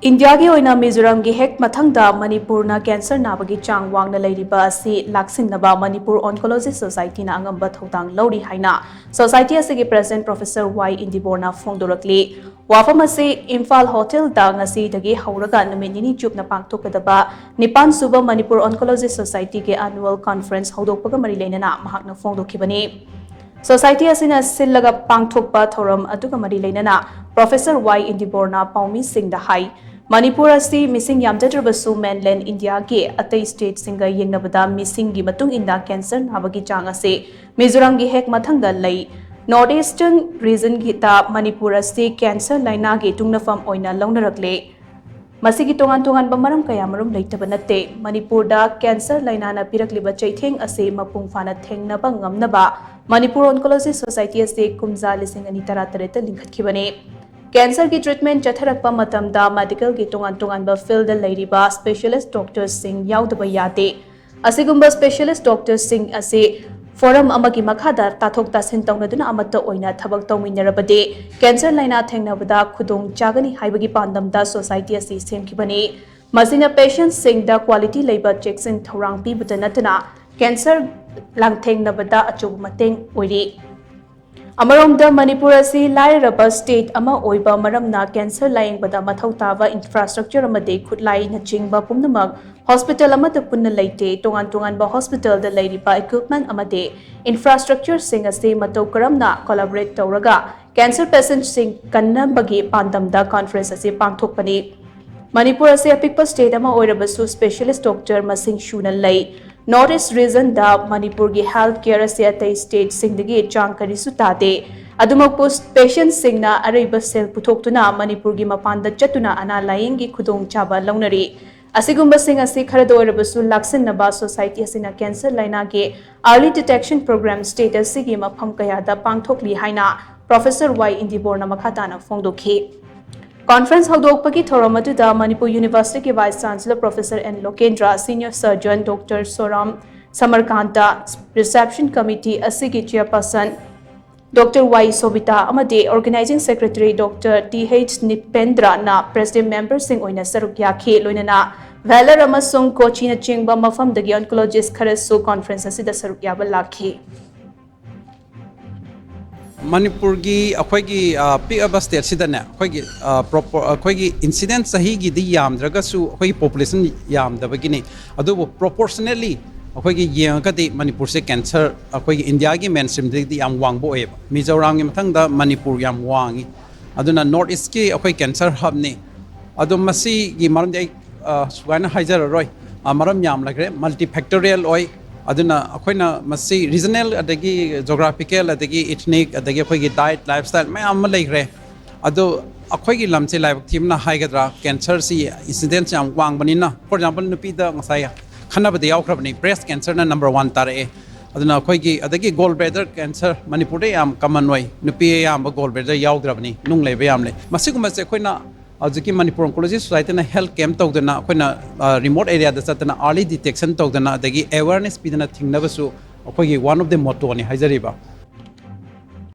India ki OINA MIZORAM ki hek MATHANGDA Manipur na cancer Nabagi Chang Wangna Leiriba Asi Lakshinnaba Manipur ONCOLOGY Society na Angamba Thoudang Louri HAINA Society ASIGI President PROFESSOE INDIBOR na PHONGDORAKLI Wafam asi Imphal Hotel da ngasi dagi hauraga numit nini chup na pangthokadaba Nipan Suba Manipur ONCOLOGY Society ke annual conference hodokpaga mari leinana mahakna phongdokhibani Society asina sillaga pangthokpa thoram aduga mari leinana PROFESSOE INDIBOR na paumi singh da hai Manipur asi missing yamjadrabasu mainland India ke atai state singa yengnabada missing gi matung inda cancer nabagi chang ase Mizoram gi hek mathangda lei northeastern region gi ta Manipur asi cancer laina gi tungnafam oina launarakle masigi tongan bamaram kayamarum leitaba natte Manipur da cancer laina na pirakliba chaitheng ase mapung fana thengnaba ngamnaba Manipur Oncology Society ase kumza lising ani taratareta lingkhatkibane Cancer ki treatment chatharakpa matamda medical ki tongan ba field Leiriba specialist doctors sing yaudaba yate asigumba specialist doctors sing ase forum amagi makhada tathok tasin tawnaduna amata oina thabak tawminarabade cancer laina thengnabada khudong chagani haibagi pandamda society ase semkhibani masina patients sing da quality labor checks in thorang pi butanatana cancer langthengnabada achubu mateng oiri Amaramda Manipur asi Leiriba state ama oiba maramna cancer layengbada mathau taba infrastructure amade khutlai na chingba pumnamak hospital amada punna leite tongan ba hospital da Leiriba equipment amade infrastructure sing ase matau karamna collaborate tawraga cancer patients sing kannambagi pandamda conference ase pangthokpani Manipur ase apikpa state ama oirabasu specialist doctor masing shuna lei Northeast region da Manipur gi healthcare ase atai state singdagi chang karisu tade adumakpo patients singna araiba sel puthoktuna Manipur gi mapanda chatuna ana laying gi khudong chaba launari asigumba sing ase kharado orabasu Lakshinnaba society asina cancer laina ge early detection program status sigi mafam kaya da pangthokli haina PROFESSOE INDIBOR na makhatana phongdokhi Conference Hodokpaki Thoramatuda Manipur University ke Vice Chancellor Professor N. Lokendra, Senior Surgeon Dr. Soram Samarkanta, Reception Committee ASIGI Chairperson Dr. Y. Sobita Amade, Organizing Secretary Dr. T.H. Nipendra na President Member Singh Oina Sarukya Loinana, Valor Amasung Kochina Chingba Mafam Dagi Oncologist Karasu Conference Asida Sarukya Balaki. Manipur gi akhoi gi pick up state sidana akhoi gi proper akhoi gi incident sahi gi di yamdraga su akhoi population yamdaba gi ni adu proportionally akhoi gi yang ka di Manipur se cancer akhoi gi India gi mainstream di yam wang bo eba Mizoram gi mathang da Manipur yam wangi aduna north east ki akhoi cancer hub ni adu masi gi maram dai suana haijar roi maram yam lagre multifactorial oi aduna akoina masi regional adagi geographical adagi ethnic adagi akoigi diet lifestyle mayam leigre adu akoigi lamche laibak thimna haigadra cancer si incidence yam wang banina for example nupi da ngasai khanaba de yaukrabani breast cancer na number 1 tare aduna akoigi adagi gallbladder cancer Manipur de yam common way nupi yam gallbladder yaugrabani nung leibe yam le masi kuma se akoina Azuki Manipur Oncology Society na health camp tawdana akoina remote area da satana early detection tawdana dagi awareness pidana thingnabasu akoigi one of the motto ni haijariba